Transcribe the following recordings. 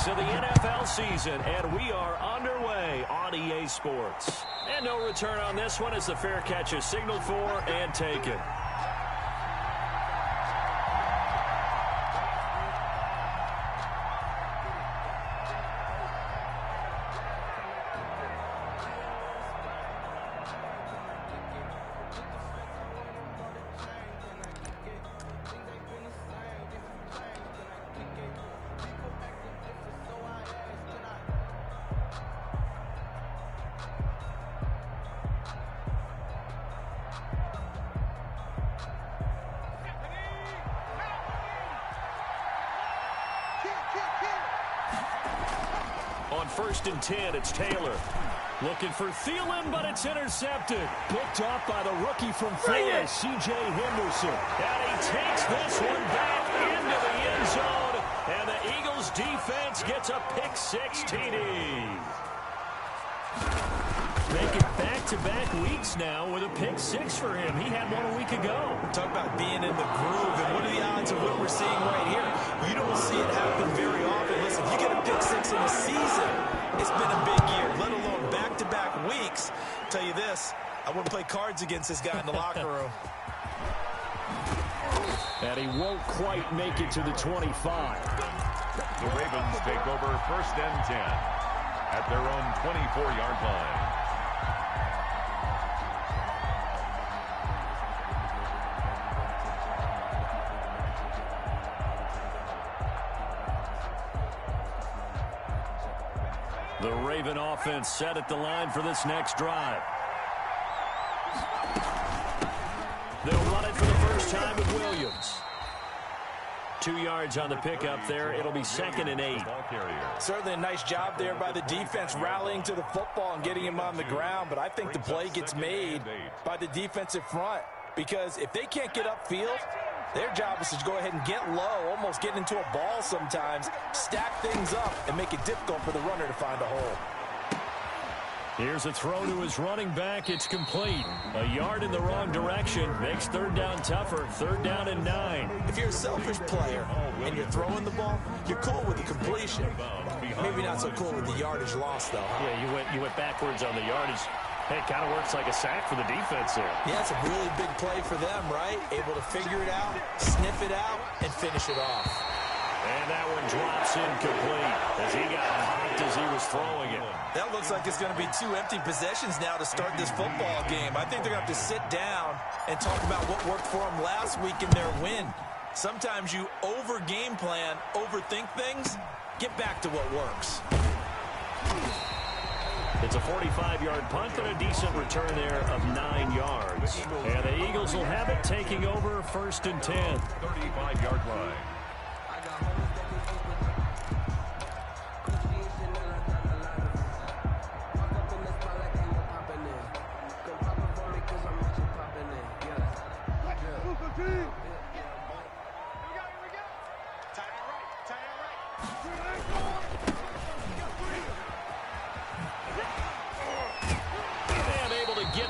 weeks of the NFL season, and we are underway on EA Sports. And no return on this one as the fair catch is signaled for and taken. On 1st and 10, it's Taylor. Looking for Thielen, but it's intercepted. Picked off by the rookie from Florida, C.J. Henderson. And he takes this one back into the end zone. And the Eagles defense gets a pick-six TD. Making back-to-back weeks now with a pick-six for him. He had one a week ago. Talk about being in the groove, and what are the odds of what we're seeing right here? You don't see it happen very often. Listen, if you get a pick-six in a season, it's been a big year, let alone back-to-back weeks. I'll tell you this, I wouldn't play cards against this guy in the locker room. And he won't quite make it to the 25. The Ravens take over 1st and 10 at their own 24-yard line. The Raven offense set at the line for this next drive. They'll run it for the first time with Williams. 2 yards on the pickup there. It'll be 2nd and 8. Certainly a nice job there by the defense rallying to the football and getting him on the ground, but I think the play gets made by the defensive front because if they can't get upfield, their job is to go ahead and get low, almost get into a ball sometimes, stack things up, and make it difficult for the runner to find a hole. Here's a throw to his running back. It's complete. A yard in the wrong direction. Makes 3rd down tougher. 3rd down and 9. If you're a selfish player and you're throwing the ball, you're cool with the completion. Maybe not so cool with the yardage loss, though. Huh? Yeah, you went backwards on the yardage. Hey, it kind of works like a sack for the defense there. Yeah, it's a really big play for them, right? Able to figure it out, sniff it out, and finish it off. And that one drops incomplete as he got hot as he was throwing it. That looks like it's going to be 2 empty possessions now to start this football game. I think they're going to have to sit down and talk about what worked for them last week in their win. Sometimes you over-game plan, overthink things, get back to what works. It's a 45-yard punt and a decent return there of 9 yards. And the Eagles will have it taking over 1st and 10. 35-yard line.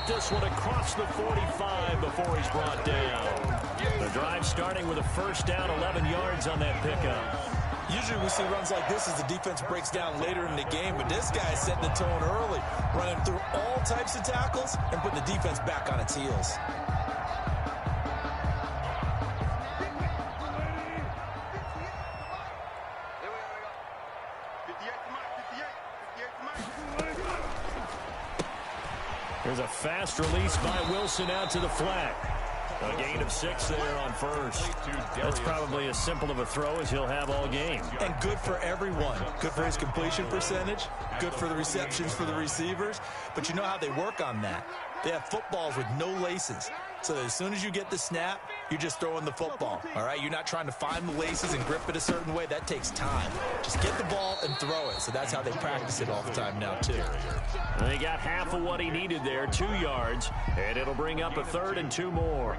This one across the 45 before he's brought down. The drive starting with a 1st down, 11 yards on that pickup. Usually we see runs like this as the defense breaks down later in the game, but this guy is setting the tone early, running through all types of tackles and putting the defense back on its heels. There's a fast release by Wilson out to the flat. A gain of 6 there on 1st. That's probably as simple of a throw as he'll have all game. And good for everyone. Good for his completion percentage. Good for the receptions for the receivers. But you know how they work on that. They have footballs with no laces. So as soon as you get the snap, you're just throwing the football. All right, you're not trying to find the laces and grip it a certain way. That takes time. Just get the ball and throw it. So that's how they practice it all the time now, too. And he got half of what he needed there, 2 yards, and it'll bring up a 3rd and 2 more.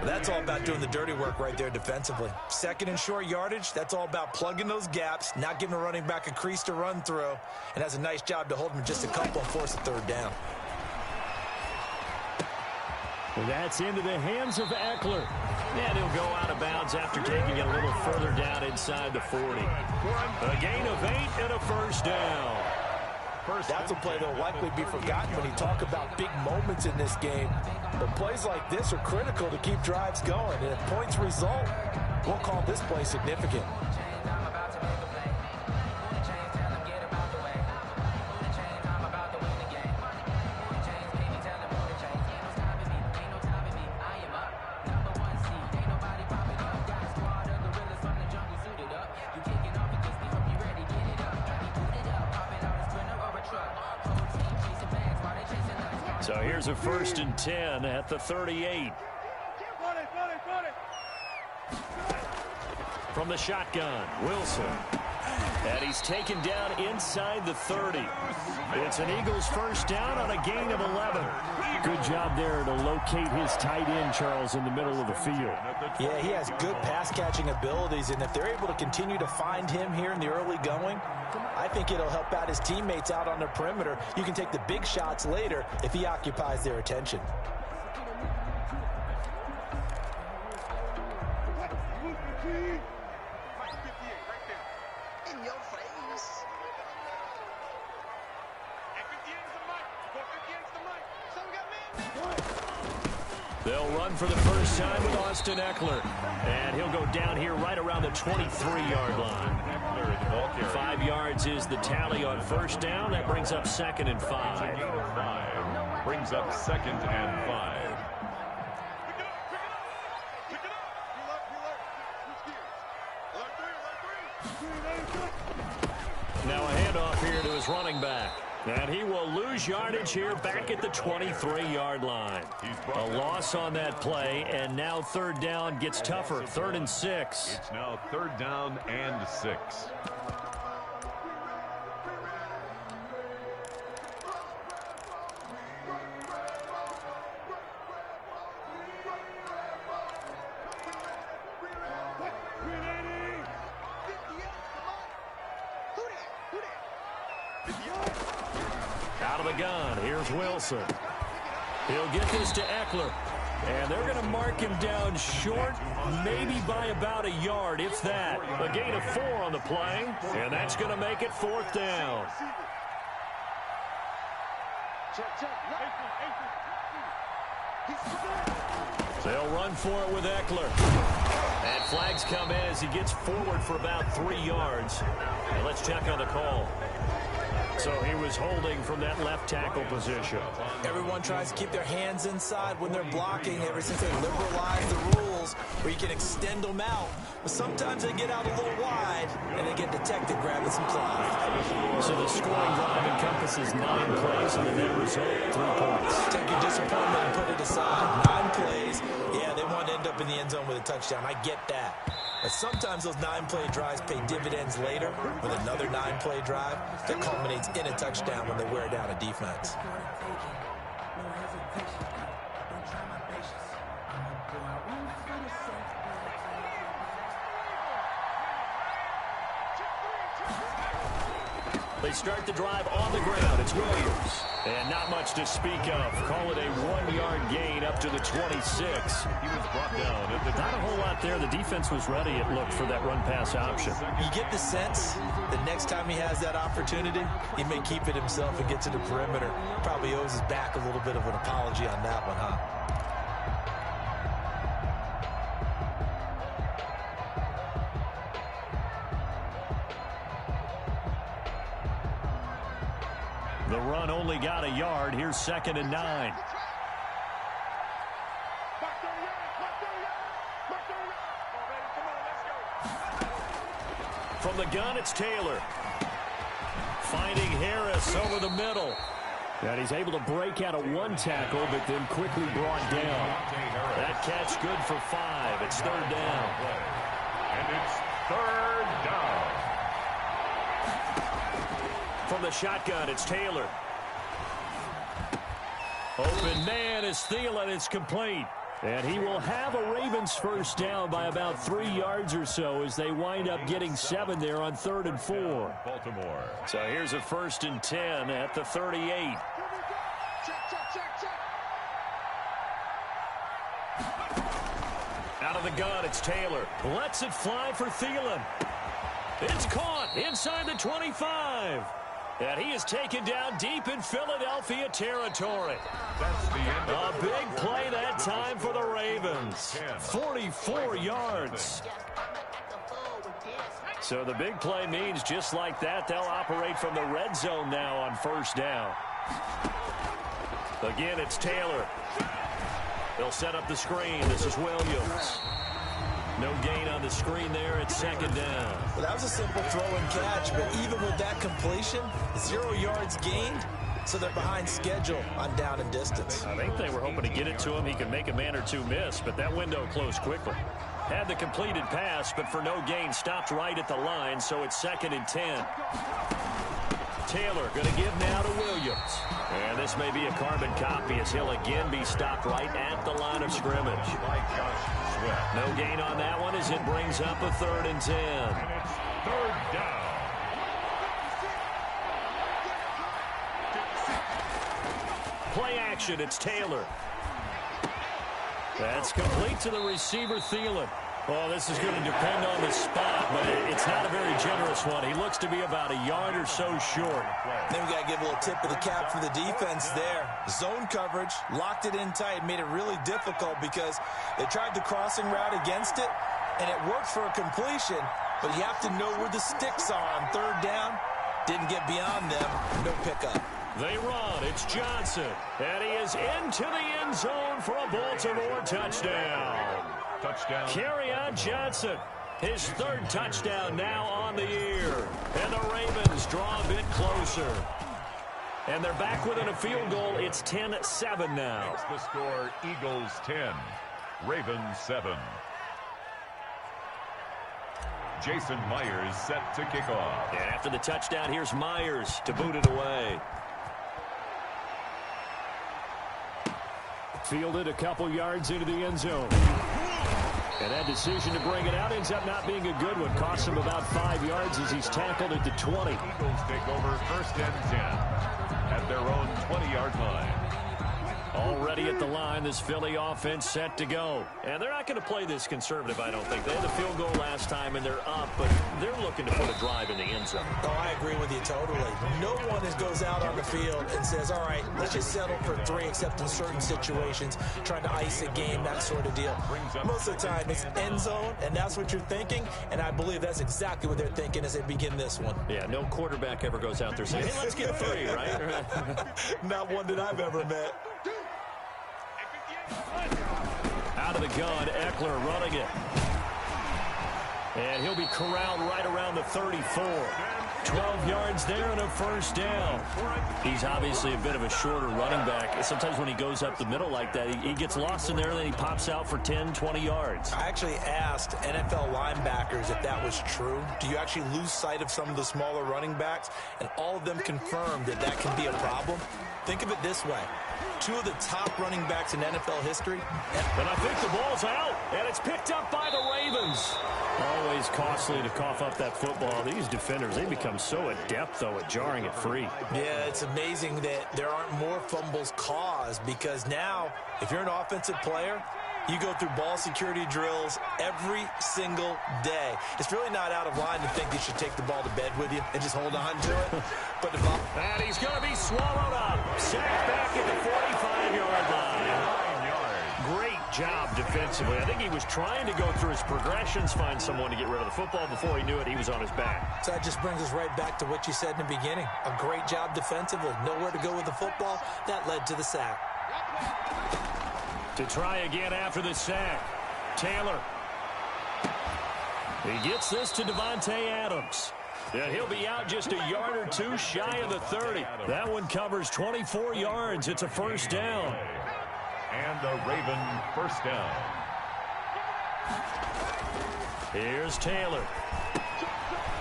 That's all about doing the dirty work right there defensively. 2nd and short yardage, that's all about plugging those gaps, not giving a running back a crease to run through, and has a nice job to hold him just a couple and force a 3rd down. That's into the hands of Eckler. And he'll go out of bounds after taking it a little further down inside the 40. A gain of 8 and a first down. That's a play that will likely be forgotten when you talk about big moments in this game. But plays like this are critical to keep drives going. And if points result, we'll call this play significant. So here's a 1st and 10 at the 38. From the shotgun, Wilson. And he's taken down inside the 30. It's an Eagles first down on a gain of 11. Good job there to locate his tight end, Charles, in the middle of the field. Yeah, he has good pass-catching abilities, and if they're able to continue to find him here in the early going, I think it'll help out his teammates out on the perimeter. You can take the big shots later if he occupies their attention. They'll run for the first time with Austin Eckler. And he'll go down here right around the 23-yard line. 5 yards is the tally on first down. That brings up 2nd and 5. Brings up 2nd and 5. Now a handoff here to his running back. And he will lose yardage here back at the 23-yard line. A loss on that play, and now 3rd down gets tougher. 3rd and 6. It's now 3rd down and 6. Out of the gun, here's Wilson. He'll get this to Eckler. And they're going to mark him down short, maybe by about a yard, if that. A gain of 4 on the play, and that's going to make it 4th down. They'll run for it with Eckler. And flags come in as he gets forward for about 3 yards. And let's check on the call. So he was holding from that left tackle position. Everyone tries to keep their hands inside when they're blocking ever since they liberalized the rules where you can extend them out. But sometimes they get out a little wide and they get detected grabbing some cloth. So the scoring drive encompasses 9 plays and the net result 3 points. Take your disappointment and put it aside. 9 plays. Yeah, they want to end up in the end zone with a touchdown. I get that. But sometimes those 9-play drives pay dividends later with another 9-play drive that culminates in a touchdown when they wear down a defense. They start the drive on the ground. It's Williams. And not much to speak of. Call it a 1-yard gain up to the 26. He was brought down. Not a whole lot there. The defense was ready, it looked, for that run-pass option. You get the sense that next time he has that opportunity, he may keep it himself and get to the perimeter. Probably owes his back a little bit of an apology on that one, huh? The run only got a yard. Here's 2nd and 9. From the gun, it's Taylor. Finding Harris over the middle. And he's able to break out of 1 tackle, but then quickly brought down. That catch good for 5. It's 3rd down. And it's 3rd down. From the shotgun, it's Taylor. Open man is Thielen. It's complete. And he will have a Ravens first down by about 3 yards or so as they wind up getting 7 there on 3rd and 4. Baltimore. So here's a 1st and 10 at the 38. of the gun, it's Taylor. Lets it fly for Thielen. It's caught inside the 25. And he is taken down deep in Philadelphia territory. That's the end of A big play that time for the Ravens. 44 yards. So the big play means just like that, they'll operate from the red zone now on first down. Again, it's Taylor. They'll set up the screen. This is Williams. No gain on the screen there. It's second down. Well, that was a simple throw and catch, but even with that completion, 0 yards gained, so they're behind schedule on down and distance. I think they were hoping to get it to him. He could make a man or two miss, but that window closed quickly. Had the completed pass, but for no gain, stopped right at the line, so it's 2nd and 10. Taylor going to give now to Williams. And this may be a carbon copy as he'll again be stopped right at the line of scrimmage. No gain on that one as it brings up a 3rd and 10. And it's 3rd down. Play action, it's Taylor. That's complete to the receiver, Thielen. Oh, this is going to depend on the spot, but it's not a very generous one. He looks to be about a yard or so short. Then we got to give a little tip of the cap for the defense there. Zone coverage, locked it in tight, made it really difficult because they tried the crossing route against it, and it worked for a completion, but you have to know where the sticks are on 3rd down. Didn't get beyond them, no pickup. They run. It's Johnson. And he is into the end zone for a Baltimore touchdown. Touchdown. Kerryon Johnson. His 3rd touchdown now on the year. And the Ravens draw a bit closer. And they're back within a field goal. It's 10-7 now. Makes the score Eagles 10, Ravens 7. Jason Myers set to kick off. And after the touchdown, here's Myers to boot it away. Fielded a couple yards into the end zone. And that decision to bring it out ends up not being a good one. Costs him about 5 yards as he's tackled at the 20. Eagles take over 1st and 10 at their own 20-yard line. Already at the line, this Philly offense set to go. And they're not going to play this conservative, I don't think. They had the field goal last time, and they're up, but they're looking to put a drive in the end zone. Oh, I agree with you totally. No one goes out on the field and says, all right, let's just settle for 3, except in certain situations, trying to ice a game, that sort of deal. Most of the time, it's end zone, and that's what you're thinking, and I believe that's exactly what they're thinking as they begin this one. Yeah, no quarterback ever goes out there saying, hey, let's get 3, right? Not one that I've ever met. Out of the gun, Eckler running it. And he'll be corralled right around the 34. 12 yards there and a 1st down. He's obviously a bit of a shorter running back. Sometimes when he goes up the middle like that, he gets lost in there and then he pops out for 10, 20 yards. I actually asked NFL linebackers if that was true. Do you actually lose sight of some of the smaller running backs? And all of them confirmed that that can be a problem. Think of it this way. 2 of the top running backs in NFL history. And I think the ball's out, and it's picked up by the Ravens. Always costly to cough up that football. These defenders, they become so adept, though, at jarring it free. Yeah, it's amazing that there aren't more fumbles caused because now, if you're an offensive player, you go through ball security drills every single day. It's really not out of line to think you should take the ball to bed with you and just hold on to it. But if and he's going to be swallowed up. Sacked back at the 45-yard line. Great job defensively. I think he was trying to go through his progressions, find someone to get rid of the football. Before he knew it, he was on his back. So that just brings us right back to what you said in the beginning. A great job defensively. Nowhere to go with the football. That led to the sack. To try again after the sack. Taylor. He gets this to Davante Adams. And he'll be out just a yard or 2 shy of the 30. That one covers 24 yards. It's a 1st down. And a Raven 1st down. Here's Taylor.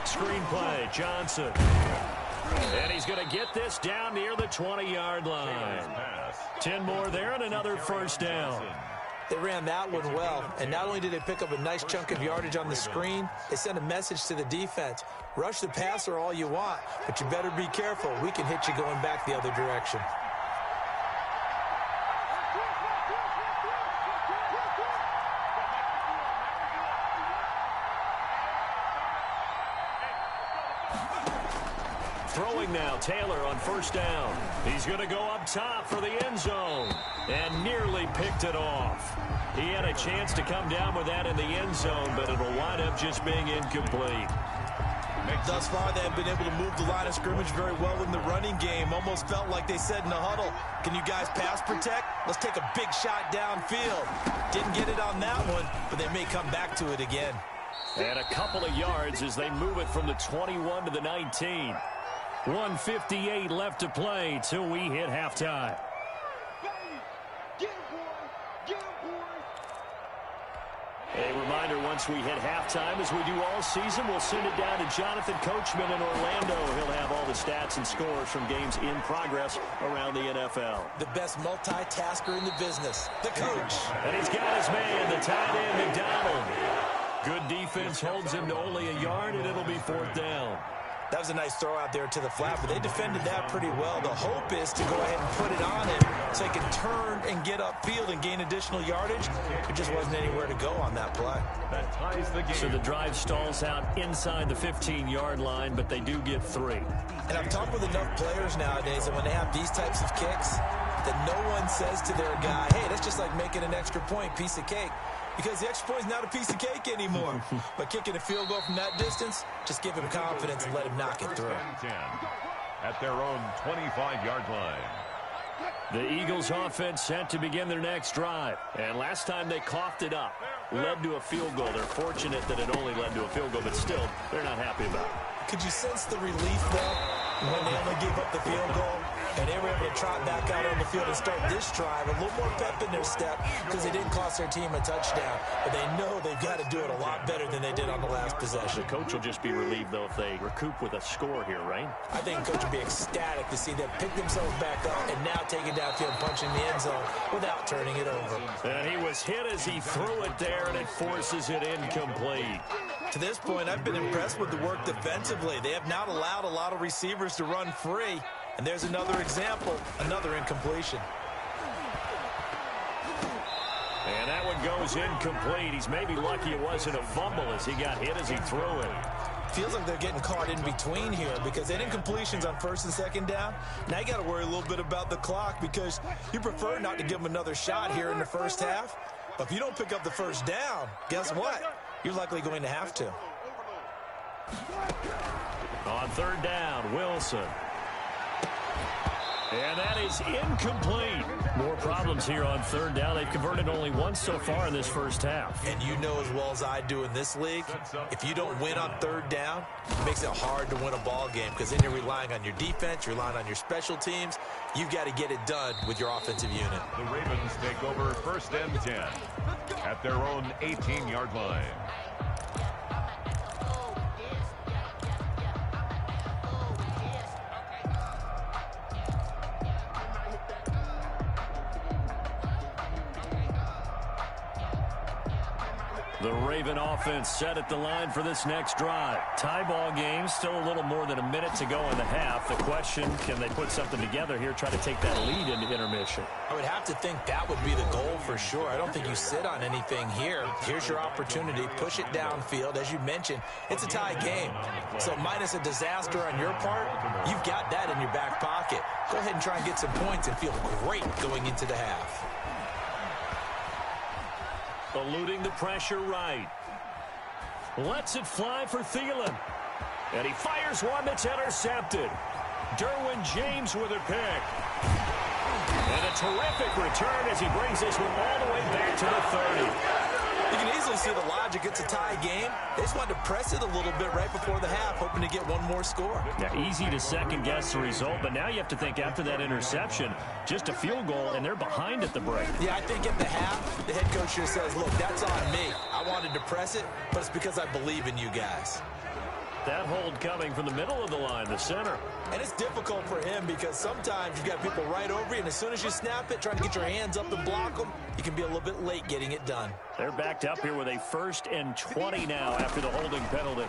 Screenplay, Johnson. And he's going to get this down near the 20-yard line. 10 more there and another 1st down. They ran that one well, and not only did they pick up a nice chunk of yardage on the screen, they sent a message to the defense. Rush the passer all you want, but you better be careful. We can hit you going back the other direction. Throwing now, Taylor on first down. He's going to go up top for the end zone and nearly picked it off. He had a chance to come down with that in the end zone, but it'll wind up just being incomplete. Thus far, they have been able to move the line of scrimmage very well in the running game. Almost felt like they said in the huddle, can you guys pass protect? Let's take a big shot downfield. Didn't get it on that one, but they may come back to it again. And a couple of yards as they move it from the 21 to the 19. 1:58 left to play till we hit halftime. A reminder, once we hit halftime, as we do all season, we'll send it down to Jonathan Coachman in Orlando. He'll have all the stats and scores from games in progress around the NFL. The best multitasker in the business, the coach. And he's got his man, the tight end, McDonald. Good defense holds him to only a yard, and it'll be 4th down. That was a nice throw out there to the flat, but they defended that pretty well. The hope is to go ahead and put it on him so he can turn and get upfield and gain additional yardage. There just wasn't anywhere to go on that play. That ties the game. So the drive stalls out inside the 15-yard line, but they do get 3. And I've talked with enough players nowadays that when they have these types of kicks, that no one says to their guy, hey, that's just like making an extra point, piece of cake. Because the extra point is not a piece of cake anymore. But kicking a field goal from that distance, just give him confidence and let him knock it through. 10 at their own 25-yard line. The Eagles offense set to begin their next drive. And last time they coughed it up, led to a field goal. They're fortunate that it only led to a field goal, but still, they're not happy about it. Could you sense the relief, though, when they only gave up the field goal? And they were able to trot back out on the field and start this drive. A little more pep in their step because they didn't cost their team a touchdown. But they know they've got to do it a lot better than they did on the last possession. The coach will just be relieved, though, if they recoup with a score here, right? I think the coach will be ecstatic to see them pick themselves back up and now take it downfield and punch in the end zone without turning it over. And he was hit as he threw it there, and it forces it incomplete. To this point, I've been impressed with the work defensively. They have not allowed a lot of receivers to run free. And there's another example, another incompletion. And that one goes incomplete. He's maybe lucky it wasn't a fumble as he got hit as he threw it. Feels like they're getting caught in between here because they had incompletions on 1st and 2nd down. Now you got to worry a little bit about the clock because you prefer not to give them another shot here in the first half. But if you don't pick up the 1st down, guess what? You're likely going to have to. On 3rd down, Wilson. And that is incomplete. More problems here on 3rd down. They've converted only once so far in this first half. And you know as well as I do in this league, if you don't win on 3rd down, it makes it hard to win a ball game because then you're relying on your defense, you're relying on your special teams. You've got to get it done with your offensive unit. The Ravens take over 1st and 10 at their own 18-yard line. The Raven offense set at the line for this next drive. Tie ball game, still a little more than a minute to go in the half. The question, can they put something together here, try to take that lead into intermission? I would have to think that would be the goal for sure. I don't think you sit on anything here. Here's your opportunity. Push it downfield. As you mentioned, it's a tie game. So minus a disaster on your part, you've got that in your back pocket. Go ahead and try and get some points and feel great going into the half. Eluding the pressure right. Lets it fly for Thielen. And he fires one that's intercepted. Derwin James with a pick. And a terrific return as he brings this one all the way back to the 30. You can easily see the logic. It's a tie game. They just wanted to press it a little bit right before the half, hoping to get one more score. Now, easy to second-guess the result, but now you have to think after that interception, just a field goal, and they're behind at the break. Yeah, I think at the half, the head coach just says, look, that's on me. I wanted to press it, but it's because I believe in you guys. That hold coming from the middle of the line, the center. And it's difficult for him because sometimes you've got people right over you, and as soon as you snap it, trying to get your hands up and block them, you can be a little bit late getting it done. They're backed up here with a 1st and 20 now after the holding penalty.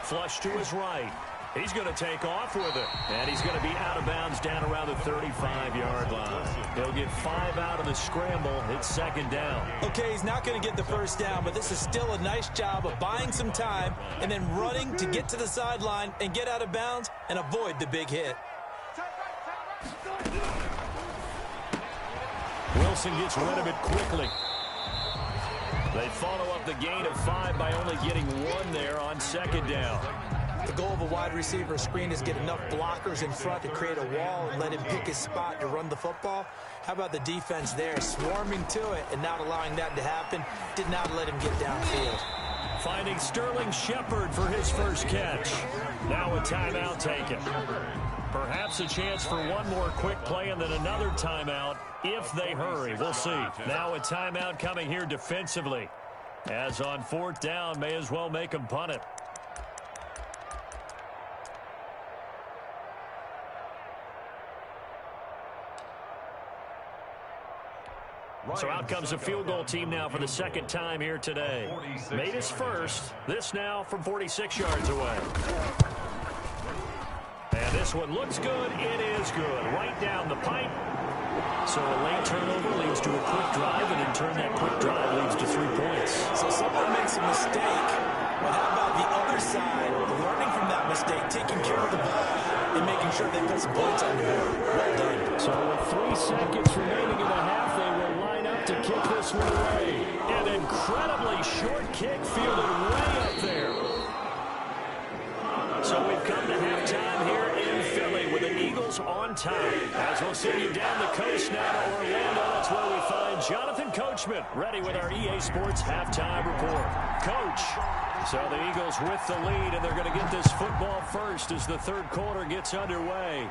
Flush to his right. He's going to take off with it. And he's going to be out of bounds down around the 35-yard line. He'll get 5 out of the scramble. It's second down. Okay, he's not going to get the first down, but this is still a nice job of buying some time and then running to get to the sideline and get out of bounds and avoid the big hit. Wilson gets rid of it quickly. They follow up the gain of 5 by only getting 1 there on second down. The goal of a wide receiver screen is get enough blockers in front to create a wall and let him pick his spot to run the football. How about the defense there, swarming to it and not allowing that to happen? Did not let him get downfield. Finding Sterling Shepard for his first catch. Now a timeout taken. Perhaps a chance for one more quick play and then another timeout if they hurry. We'll see. Now a timeout coming here defensively. As on fourth down, may as well make him punt it. So out comes a field goal team now for the second time here today. Made his first. This now from 46 yards away. And this one looks good. It is good. Right down the pipe. So a late turnover leads to a quick drive, and in turn that quick drive leads to 3 points. So someone makes a mistake. But how about the other side, learning from that mistake, taking care of the ball, and making sure they put some points on the board. Well done. So with 3 seconds remaining in the half, they will line up to kick this one away. An incredibly short kick fielded way up there. So we've come to halftime here in Philly with the Eagles on top. As we'll send you down the coast now to Orlando, that's where we find Jonathan Coachman ready with our EA Sports halftime report. Coach, so the Eagles with the lead, and they're going to get this football first as the third quarter gets underway.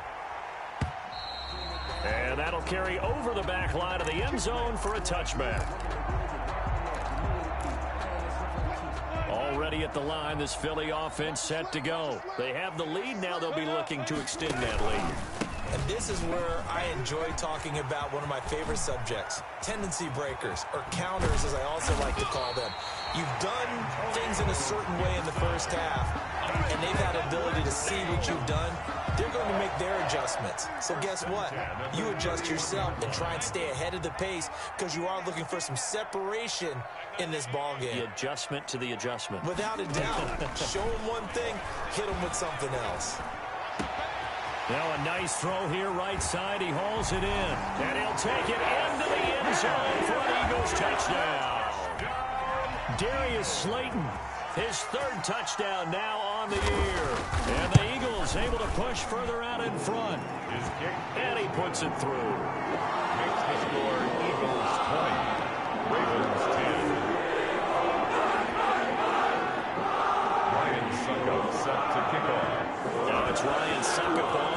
And that'll carry over the back line of the end zone for a touchback. Already at the line, this Philly offense set to go. They have the lead. Now they'll be looking to extend that lead. And this is where I enjoy talking about one of my favorite subjects, tendency breakers, or counters as I also like to call them. You've done things in a certain way in the first half, and they've had the ability to see what you've done. They're going to make their adjustments. So guess what? You adjust yourself and try and stay ahead of the pace because you are looking for some separation in this ball game. The adjustment to the adjustment. Without a doubt. Show them one thing, hit them with something else. Now a nice throw here right side. He hauls it in. And he'll take it into the end zone for an Eagles touchdown. Darius Slayton, his third touchdown now on the year. And the Eagles able to push further out in front. And he puts it through. Makes the score Eagles 20. Ravens 10. Ryan Succop set to kick off. Now it's Ryan Succop on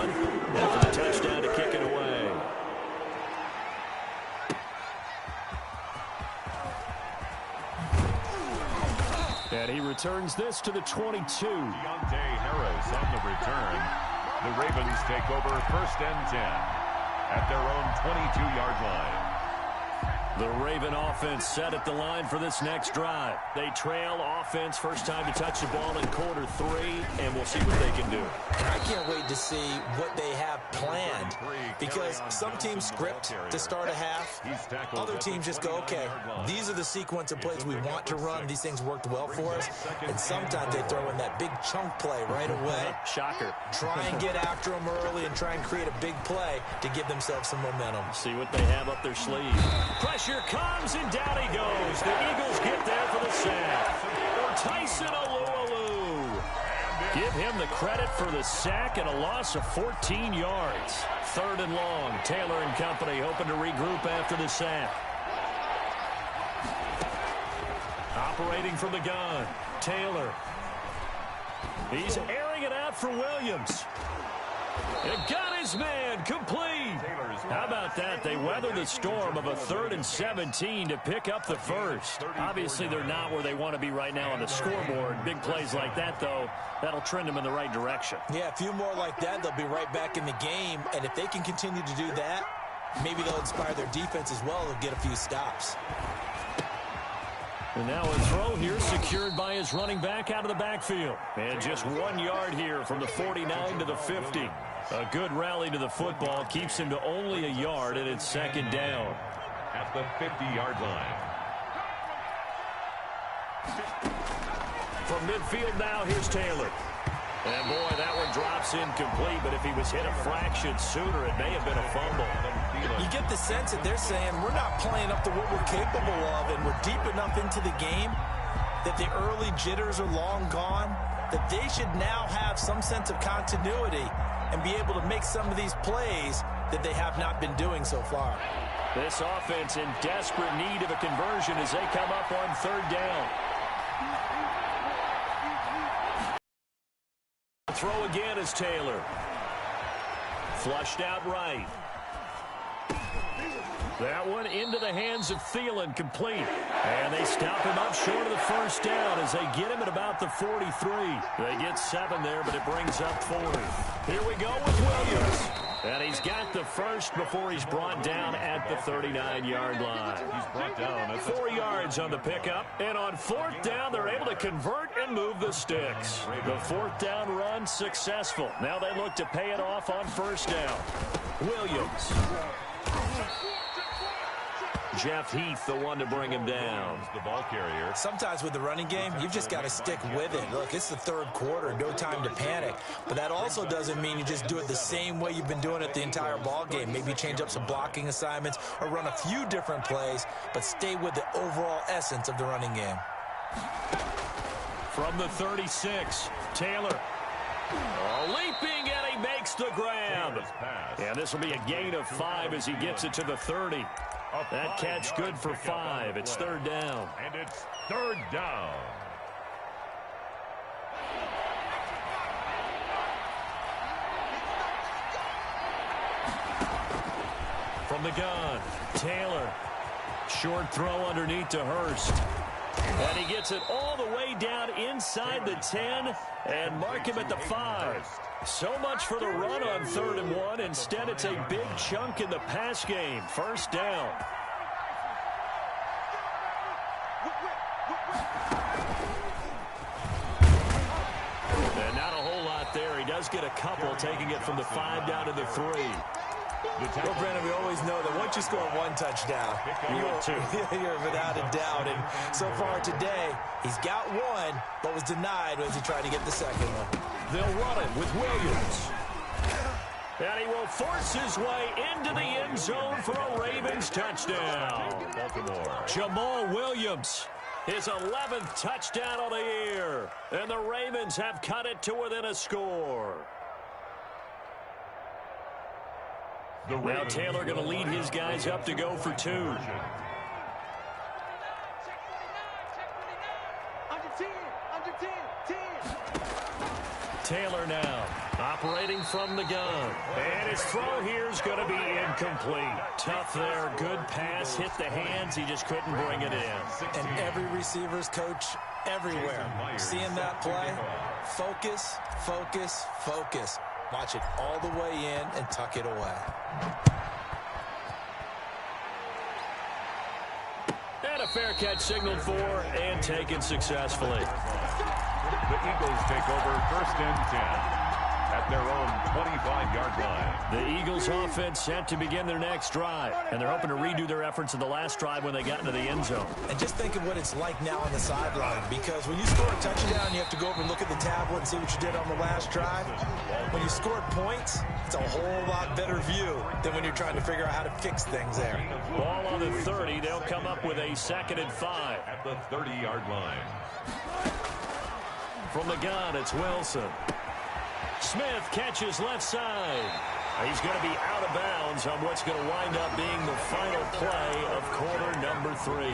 after the touchdown to kick it away. And he returns this to the 22. Deontay Harris on the return. The Ravens take over first and 10 at their own 22-yard line. The Raven offense set at the line for this next drive. They trail offense first time to touch the ball in quarter 3, and we'll see what they can do. And I can't wait to see what they have planned because some teams script to start a half. Other teams just go, okay, these are the sequence of plays we want to run. These things worked well for us. And sometimes they throw in that big chunk play right away. Shocker. Try and get after them early and try and create a big play to give themselves some momentum. See what they have up their sleeve. Pressure comes, and down he goes. The Eagles get there for the sack. Tyson Alualu. Give him the credit for the sack and a loss of 14 yards. Third and long. Taylor and company hoping to regroup after the sack. Operating from the gun. Taylor. He's airing it out for Williams. It got his man complete. How about that? They weather the storm of a 3rd and 17 to pick up the first. Obviously, they're not where they want to be right now on the scoreboard. Big plays like that, though, that'll trend them in the right direction. Yeah, a few more like that, they'll be right back in the game. And if they can continue to do that, maybe they'll inspire their defense as well and get a few stops. And now a throw here secured by his running back out of the backfield. And just 1 yard here from the 49 to the 50. A good rally to the football keeps him to only a yard, and it's second down. At the 50-yard line. From midfield now, here's Taylor. And, boy, that one drops incomplete, but if he was hit a fraction sooner, it may have been a fumble. You get the sense that they're saying we're not playing up to what we're capable of, and we're deep enough into the game that the early jitters are long gone, that they should now have some sense of continuity and be able to make some of these plays that they have not been doing so far. This offense in desperate need of a conversion as they come up on third down. Throw again is Taylor. Flushed out right. That one into the hands of Thielen, complete. And they stop him up short of the first down as they get him at about the 43. They get 7 there, but it brings up 40. Here we go with Williams. And he's got the first before he's brought down at the 39-yard line. He's brought down at 4 yards on the pickup. And on fourth down, they're able to convert and move the sticks. The fourth down run successful. Now they look to pay it off on first down. Williams. Jeff Heath, the one to bring him down. The ball carrier. Sometimes with the running game, you've just got to stick with it. Look, it's the third quarter, no time to panic. But that also doesn't mean you just do it the same way you've been doing it the entire ball game. Maybe change up some blocking assignments or run a few different plays, but stay with the overall essence of the running game. From the 36, Taylor. Leaping, and he makes the grab. And this will be a gain of 5 as he gets it to the 30. That catch good for 5. It's third down. And it's third down. From the gun, Taylor. Short throw underneath to Hurst. And he gets it all the way down inside the 10 and mark him at the 5. So much for the run on 3rd and 1. Instead, it's a big chunk in the pass game. First down. And not a whole lot there. He does get a couple, taking it from the 5 down to the 3. Well, Brandon, we always know that once you score one touchdown, you're without a doubt. And so far today, he's got one, but was denied as he tried to get the second one. They'll run it with Williams. And he will force his way into the end zone for a Ravens touchdown. Baltimore. Jamal Williams, his 11th touchdown of the year. And the Ravens have cut it to within a score. Now Taylor going to lead his guys up to go for 2. Taylor now operating from the gun. And his throw here is going to be incomplete. Tough there. Good pass. Hit the hands. He just couldn't bring it in. And every receiver's coach everywhere seeing that play. Focus, focus, focus. Watch it all the way in and tuck it away. And a fair catch signaled for and taken successfully. The Eagles take over 1st and 10 at their own 25-yard line. The Eagles offense set to begin their next drive, and they're hoping to redo their efforts in the last drive when they got into the end zone. And just think of what it's like now on the sideline, because when you score a touchdown, you have to go over and look at the tablet and see what you did on the last drive. When you scored points, it's a whole lot better view than when you're trying to figure out how to fix things there. Ball on the 30. They'll come up with a 2nd and 5. At the 30-yard line. From the gun, it's Wilson. Smith catches left side. He's going to be out of bounds on what's going to wind up being the final play of quarter number 3.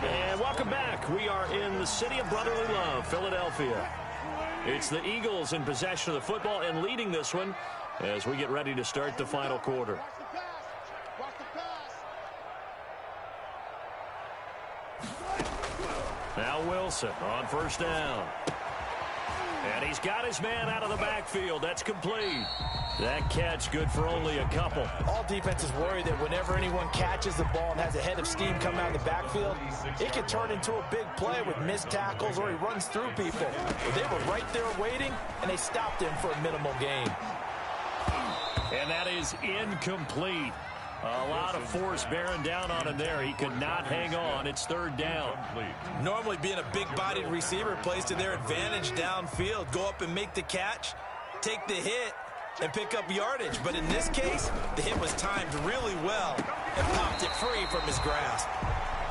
And welcome back. We are in the city of brotherly love, Philadelphia. It's the Eagles in possession of the football and leading this one as we get ready to start the final quarter. Now Wilson on first down. And he's got his man out of the backfield. That's complete. That catch good for only a couple. All defenses worry that whenever anyone catches the ball and has a head of steam come out of the backfield, it can turn into a big play with missed tackles or he runs through people. But they were right there waiting, and they stopped him for a minimal gain. And that is incomplete. A lot of force bearing down on him there. He could not hang on. It's third down. Normally being a big-bodied receiver plays to their advantage downfield. Go up and make the catch, take the hit, and pick up yardage. But in this case, the hit was timed really well and popped it free from his grasp.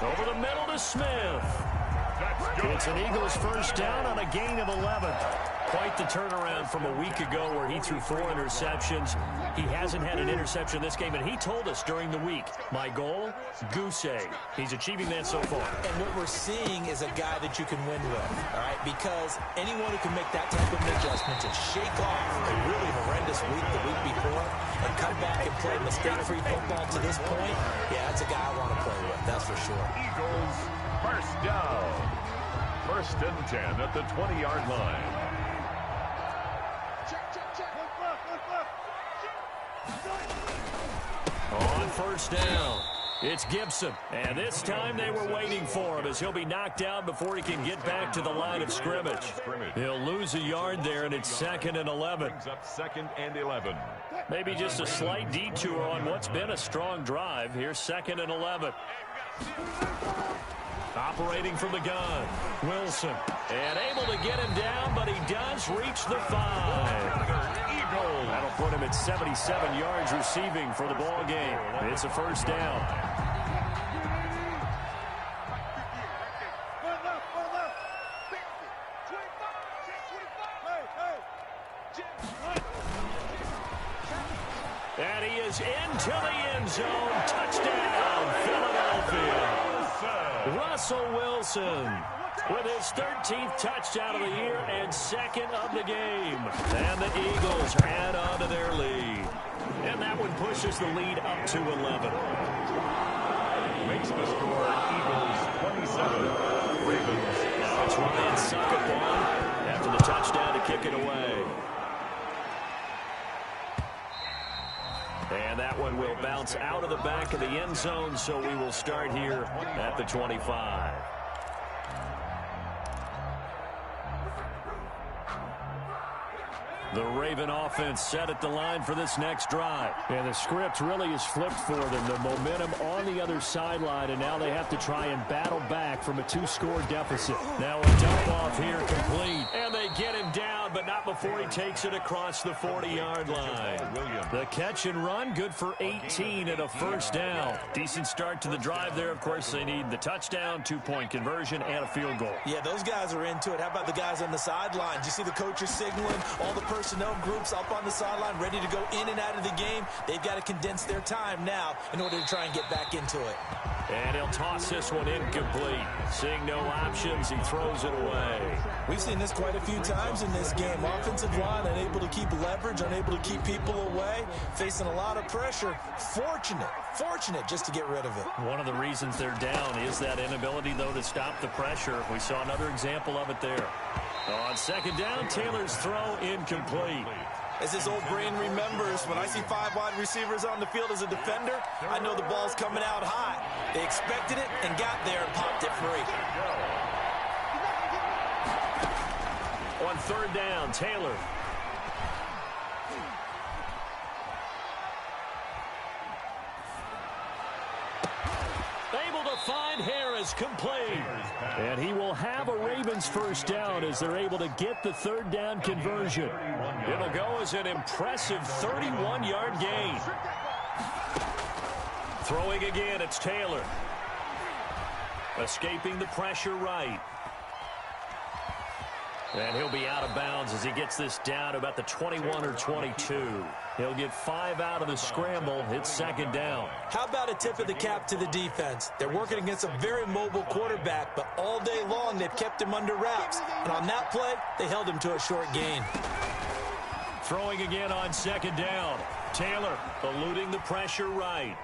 Over the middle to Smith. It's an Eagles first down on a gain of 11. Quite the turnaround from a week ago where he threw 4 interceptions. He hasn't had an interception this game, and he told us during the week, my goal, goose egg. He's achieving that so far. And what we're seeing is a guy that you can win with, all right? Because anyone who can make that type of adjustment and shake off a really horrendous week the week before and come back and play mistake-free football to this point, yeah, that's a guy I want to play with, that's for sure. Eagles first down. First and 10 at the 20-yard line. On first down, it's Gibson. And this time they were waiting for him as he'll be knocked down before he can get back to the line of scrimmage. He'll lose a yard there, and it's 2nd and 11. Brings up 2nd and 11. Maybe just a slight detour on what's been a strong drive. Here's 2nd and 11. Operating from the gun, Wilson. And able to get him down, but he does reach the 5. That'll put him at 77 yards receiving for the ball game. It's a first down. And he is into the end zone. Touchdown, Philadelphia. Russell Wilson with his 13th touchdown of the year and 2nd of the game. And the Eagles add on to their lead. And that one pushes the lead up to 11. Makes the score Eagles 27, Ravens. It's Ryan Succop after the touchdown to kick it away. And that one will bounce out of the back of the end zone, so we will start here at the 25. The Raven offense set at the line for this next drive. And the script really is flipped for them. The momentum on the other sideline, and now they have to try and battle back from a 2-score deficit. Now a dump off here complete. And they get him down, but not before he takes it across the 40-yard line. The catch and run, good for 18 and a first down. Decent start to the drive there. Of course, they need the touchdown, 2-point conversion, and a field goal. Yeah, those guys are into it. How about the guys on the sideline? Do you see the coaches signaling? All the personnel groups up on the sideline ready to go in and out of the game. They've got to condense their time now in order to try and get back into it. And he'll toss this one incomplete. Seeing no options, he throws it away. We've seen this quite a few times in this game. Offensive line unable to keep leverage, unable to keep people away, facing a lot of pressure. Fortunate just to get rid of it. One of the reasons they're down is that inability, though, to stop the pressure. We saw another example of it there. On second down, Taylor's throw incomplete. As his old brain remembers, when I see 5 wide receivers on the field as a defender, I know the ball's coming out high. They expected it and got there and popped it free. On third down, Taylor. Able to find Harris complete. And he will have a Ravens first down as they're able to get the third down conversion. It'll go as an impressive 31-yard gain. Throwing again, it's Taylor. Escaping the pressure right. And he'll be out of bounds as he gets this down to about the 21 or 22. He'll get 5 out of the scramble. It's second down. How about a tip of the cap to the defense? They're working against a very mobile quarterback, but all day long they've kept him under wraps. And on that play, they held him to a short gain. Throwing again on second down. Taylor eluding the pressure right.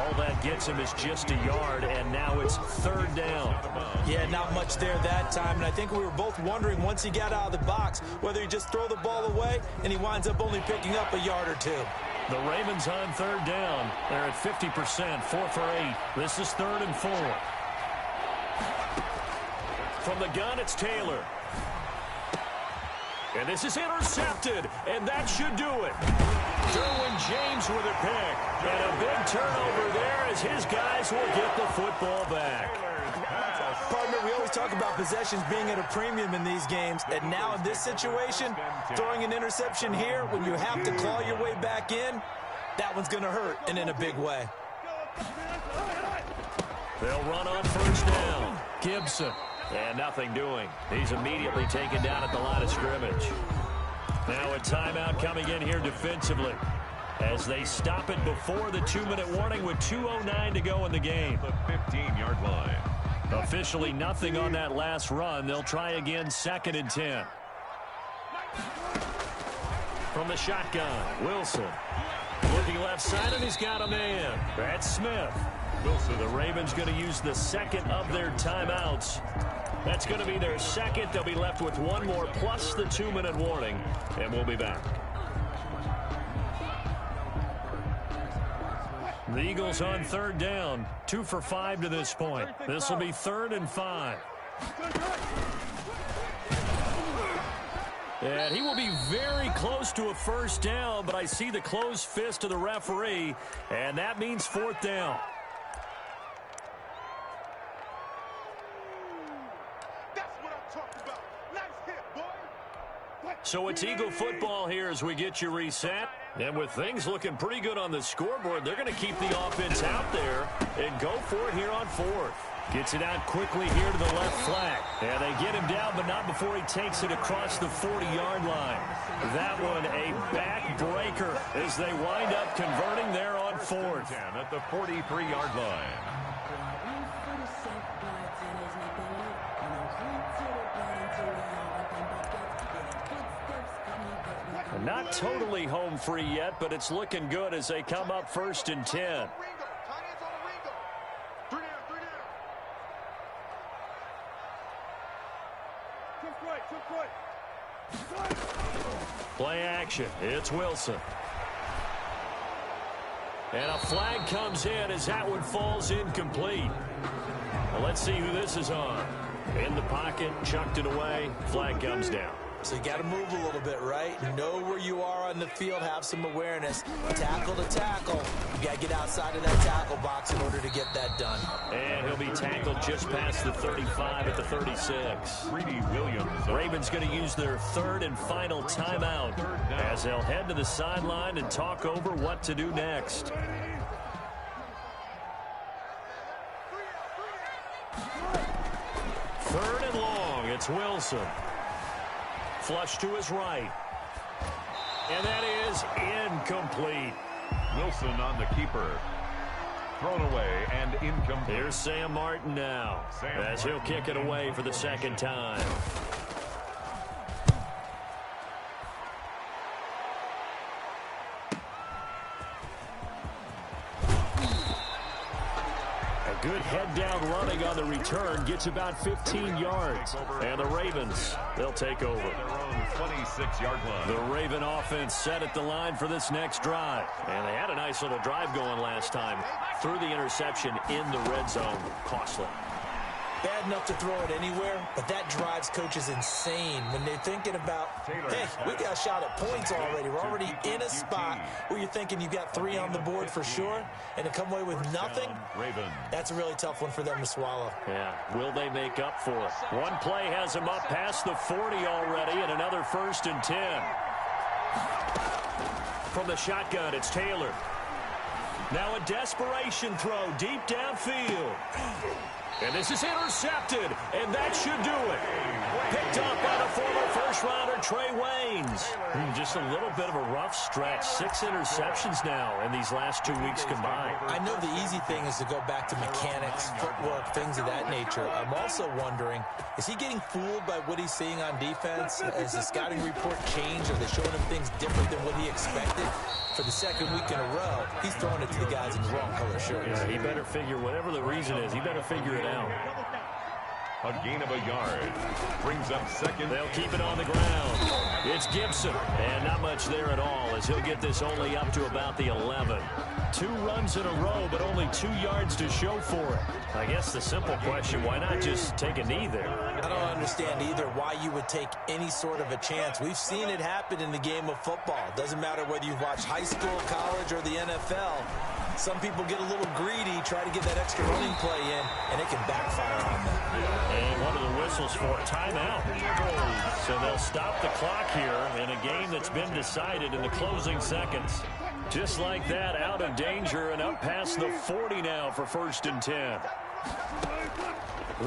All that gets him is just a yard, and now it's third down. Yeah, not much there that time, and I think we were both wondering once he got out of the box whether he just throw the ball away and he winds up only picking up a yard or two. The Ravens on third down. They're at 50%, 4 for 8. This is 3rd and 4. From the gun, it's Taylor. And this is intercepted, and that should do it. Derwin James with a pick. And a big turnover there as his guys will get the football back. Partner, we always talk about possessions being at a premium in these games. And now in this situation, throwing an interception here when you have to claw your way back in, that one's going to hurt, and in a big way. They'll run on first down. Gibson. And nothing doing. He's immediately taken down at the line of scrimmage. Now a timeout coming in here defensively as they stop it before the 2-minute warning with 2:09 to go in the game. The 15-yard line. Officially nothing on that last run. They'll try again 2nd and 10. From the shotgun, Wilson. Looking left side, and he's got a man. That's Smith. Wilson. The Ravens going to use the second of their timeouts. That's going to be their second. They'll be left with one more plus the 2-minute warning, and we'll be back. The Eagles on third down, 2 for 5 to this point. This will be 3rd and 5. And he will be very close to a first down, but I see the closed fist of the referee, and that means 4th down. So it's Eagle football here as we get you reset. And with things looking pretty good on the scoreboard, they're going to keep the offense out there and go for it here on 4th. Gets it out quickly here to the left flat. And they get him down, but not before he takes it across the 40-yard line. That one a backbreaker as they wind up converting there on 4th. At the 43-yard line. Not totally home free yet, but it's looking good as they come up 1st and 10. Play action. It's Wilson. And a flag comes in as that one falls incomplete. Well, let's see who this is on. In the pocket, chucked it away. Flag comes down. So you got to move a little bit, right? Know where you are on the field, have some awareness. Tackle to tackle. You got to get outside of that tackle box in order to get that done. And he'll be tackled just past the 35 at the 36. Greedy Williams. Ravens going to use their 3rd and final timeout as they'll head to the sideline and talk over what to do next. Third and long. It's Wilson. Flush to his right. And that is incomplete. Wilson on the keeper. Thrown away and incomplete. Here's Sam Martin now as he'll kick it away for the 2nd time. Good head-down running on the return. Gets about 15 yards. And the Ravens, they'll take over. Their own 26-yard line. The Raven offense set at the line for this next drive. And they had a nice little drive going last time. Threw the interception in the red zone. Costly. Bad enough to throw it anywhere, but that drives coaches insane when they're thinking about, hey, we got a shot at points already. We're already in a spot where you're thinking you've got 3 on the board for sure, and to come away with nothing, that's a really tough one for them to swallow. Yeah, will they make up for it? One play has them up past the 40 already, and another 1st and 10. From the shotgun, it's Taylor. Now a desperation throw deep downfield. And this is intercepted, and that should do it. Picked up by the former first-rounder Trey Waynes. Just a little bit of a rough stretch. 6 interceptions now in these last 2 weeks combined. I know the easy thing is to go back to mechanics, footwork, things of that nature. I'm also wondering, is he getting fooled by what he's seeing on defense? Has the scouting report changed? Are they showing him things different than what he expected? For the second week in a row, he's throwing it to the guys in the wrong color shirts. Yeah, he better figure, whatever the reason is, he better figure it out. A gain of a yard. Brings up second. They'll keep it on the ground. It's Gibson. And not much there at all as he'll get this only up to about the 11. 2 runs in a row, but only 2 yards to show for it. I guess the simple question, why not just take a knee there? I don't understand either why you would take any sort of a chance. We've seen it happen in the game of football. Doesn't matter whether you've watched high school, college, or the NFL. Some people get a little greedy, try to get that extra running play in, and it can backfire on them. And one of the whistles for a timeout. So they'll stop the clock here in a game that's been decided in the closing seconds. Just like that, out of danger and up past the 40 now for 1st and 10.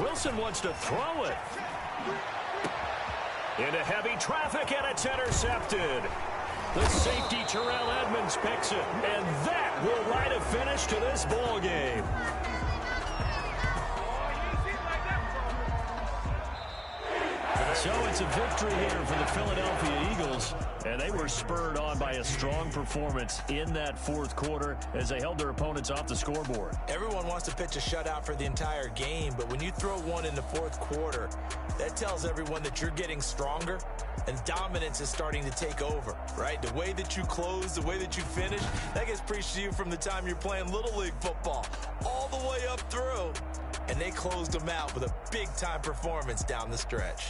Wilson wants to throw it. Into heavy traffic, and it's intercepted. The safety, Terrell Edmonds, picks it, and that will write a finish to this ball game. So it's a victory here for the Philadelphia Eagles, and they were spurred on by a strong performance in that 4th quarter as they held their opponents off the scoreboard. Everyone wants to pitch a shutout for the entire game, but when you throw one in the 4th quarter, that tells everyone that you're getting stronger and dominance is starting to take over, right? The way that you close, the way that you finish, that gets preached to you from the time you're playing Little League football all the way up through. And they closed them out with a big-time performance down the stretch.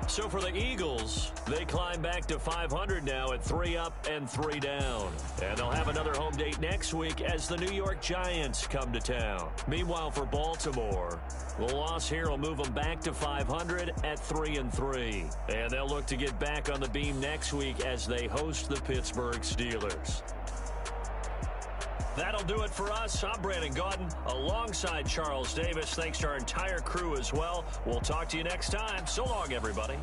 So for the Eagles, they climb back to 500 now at 3 up and 3 down. And they'll have another home date next week as the New York Giants come to town. Meanwhile, for Baltimore, the loss here will move them back to 500 at 3 and 3. And they'll look to get back on the beam next week as they host the Pittsburgh Steelers. That'll do it for us. I'm Brandon Gaudin alongside Charles Davis. Thanks to our entire crew as well. We'll talk to you next time. So long, everybody.